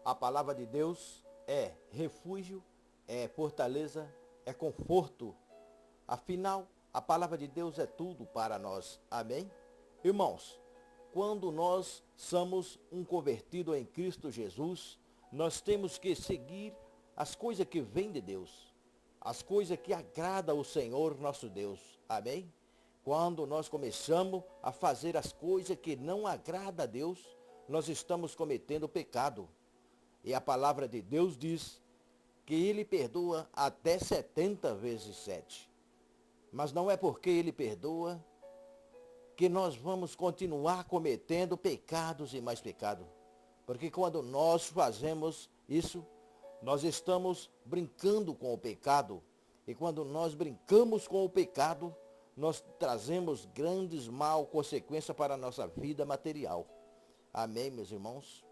A palavra de Deus é refúgio, é fortaleza, é conforto. Afinal, a palavra de Deus é tudo para nós. Amém? Irmãos, quando nós somos um convertido em Cristo Jesus, nós temos que seguir as coisas que vêm de Deus, as coisas que agradam ao Senhor nosso Deus. Amém? Quando nós começamos a fazer as coisas que não agradam a Deus, nós estamos cometendo pecado. E a palavra de Deus diz que ele perdoa até 70 vezes 7. Mas não é porque ele perdoa que nós vamos continuar cometendo pecados e mais pecados. Porque quando nós fazemos isso, nós estamos brincando com o pecado. E quando nós brincamos com o pecado, nós trazemos grandes mal consequências para a nossa vida material. Amém, meus irmãos?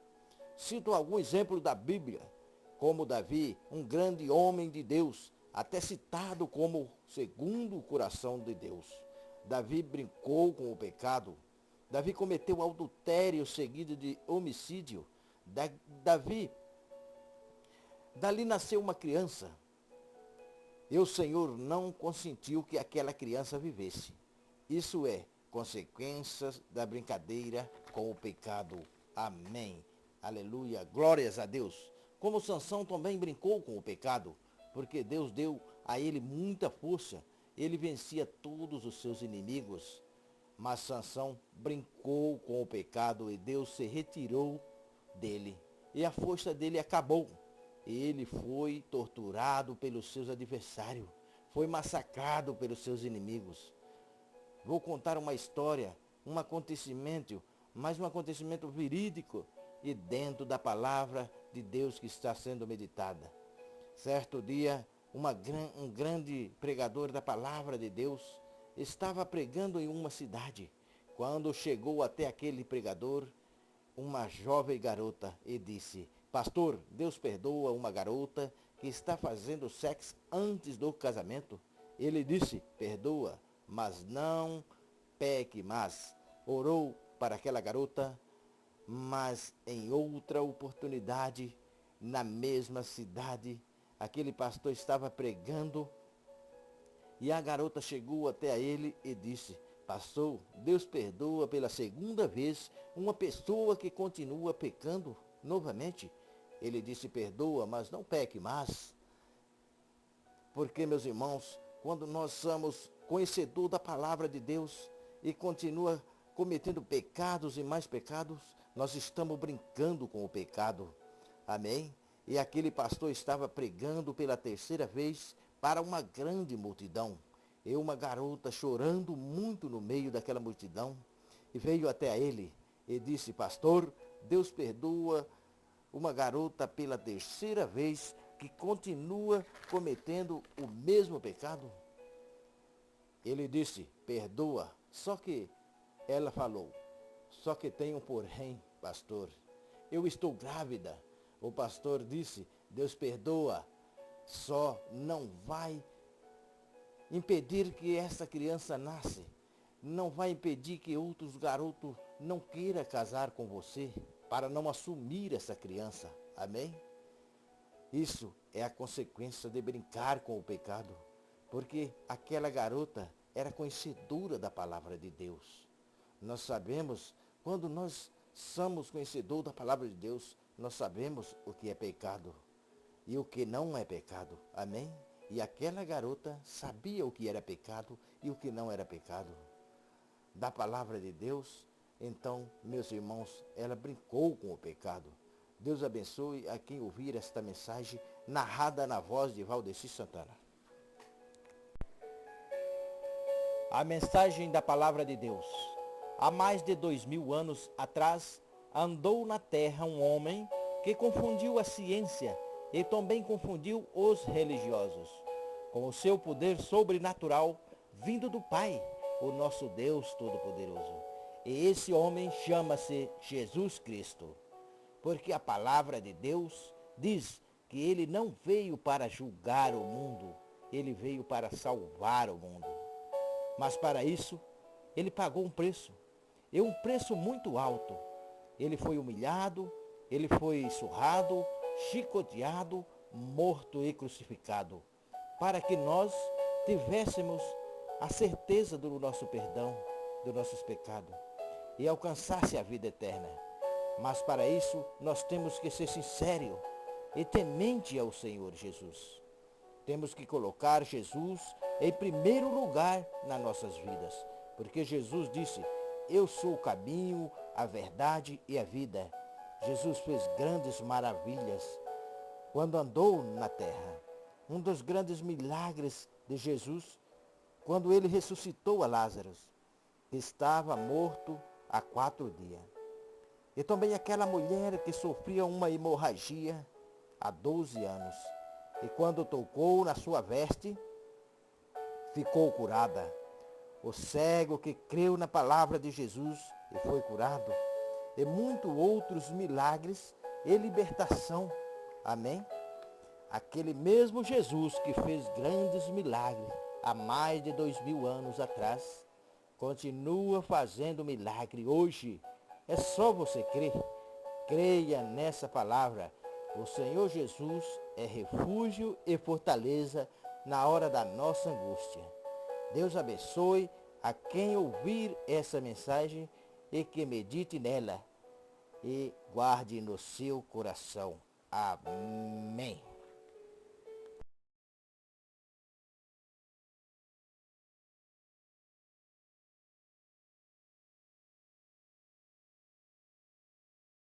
Cito algum exemplo da Bíblia, como Davi, um grande homem de Deus, até citado como segundo o coração de Deus. Davi brincou com o pecado. Davi cometeu adultério seguido de homicídio. Dali nasceu uma criança. E o Senhor não consentiu que aquela criança vivesse. Isso é consequências da brincadeira com o pecado. Amém. Aleluia. Glórias a Deus. Como Sansão também brincou com o pecado, porque Deus deu a ele muita força. Ele vencia todos os seus inimigos. Mas Sansão brincou com o pecado e Deus se retirou dele. E a força dele acabou. Ele foi torturado pelos seus adversários. Foi massacrado pelos seus inimigos. Vou contar uma história, um acontecimento, mas um acontecimento verídico e dentro da palavra de Deus que está sendo meditada. Certo dia, um grande pregador da palavra de Deus estava pregando em uma cidade. Quando chegou até aquele pregador, uma jovem garota e disse: pastor, Deus perdoa uma garota que está fazendo sexo antes do casamento? Ele disse: perdoa, mas não peque mais. Orou para aquela garota, mas em outra oportunidade, na mesma cidade, aquele pastor estava pregando e a garota chegou até a ele e disse: pastor, Deus perdoa pela segunda vez uma pessoa que continua pecando novamente? Ele disse: perdoa, mas não peque mais. Porque, meus irmãos, quando nós somos conhecedores da palavra de Deus e continua cometendo pecados e mais pecados, nós estamos brincando com o pecado. Amém? E aquele pastor estava pregando pela terceira vez para uma grande multidão. E uma garota chorando muito no meio daquela multidão. E veio até a ele e disse: pastor, Deus perdoa uma garota pela terceira vez que continua cometendo o mesmo pecado? Ele disse: perdoa. Só que ela falou: só que tem um porém, pastor. Eu estou grávida. O pastor disse: Deus perdoa. Só não vai impedir que essa criança nasça. Não vai impedir que outros garotos não queiram casar com você para não assumir essa criança. Amém? Isso é a consequência de brincar com o pecado. Porque aquela garota era conhecedora da palavra de Deus. Nós sabemos, quando nós somos conhecedores da palavra de Deus, nós sabemos o que é pecado e o que não é pecado. Amém? E aquela garota sabia o que era pecado e o que não era pecado. Da palavra de Deus, então, meus irmãos, ela brincou com o pecado. Deus abençoe a quem ouvir esta mensagem narrada na voz de Valdeci Santana. A mensagem da palavra de Deus. Há mais de 2000 anos atrás, andou na terra um homem que confundiu a ciência e também confundiu os religiosos com o seu poder sobrenatural vindo do Pai, o nosso Deus Todo-Poderoso. E esse homem chama-se Jesus Cristo, porque a palavra de Deus diz que ele não veio para julgar o mundo, ele veio para salvar o mundo. Mas para isso, ele pagou um preço, e um preço muito alto. Ele foi humilhado, Ele foi surrado, chicoteado, morto e crucificado, para que nós tivéssemos a certeza do nosso perdão, dos nossos pecados, e alcançasse a vida eterna. Mas para isso nós temos que ser sinceros e temente ao Senhor Jesus. Temos que colocar Jesus em primeiro lugar nas nossas vidas, porque Jesus disse: eu sou o caminho, a verdade e a vida. Jesus fez grandes maravilhas quando andou na terra. Um dos grandes milagres de Jesus, quando ele ressuscitou a Lázaro, que estava morto há 4 dias. E também aquela mulher que sofria uma hemorragia há 12 anos. E quando tocou na sua veste, ficou curada. O cego que creu na palavra de Jesus e foi curado. E muitos outros milagres e libertação. Amém? Aquele mesmo Jesus que fez grandes milagres há mais de 2000 anos atrás, continua fazendo milagre hoje. É só você crer. Creia nessa palavra. O Senhor Jesus é refúgio e fortaleza na hora da nossa angústia. Deus abençoe a quem ouvir essa mensagem e que medite nela e guarde no seu coração. Amém.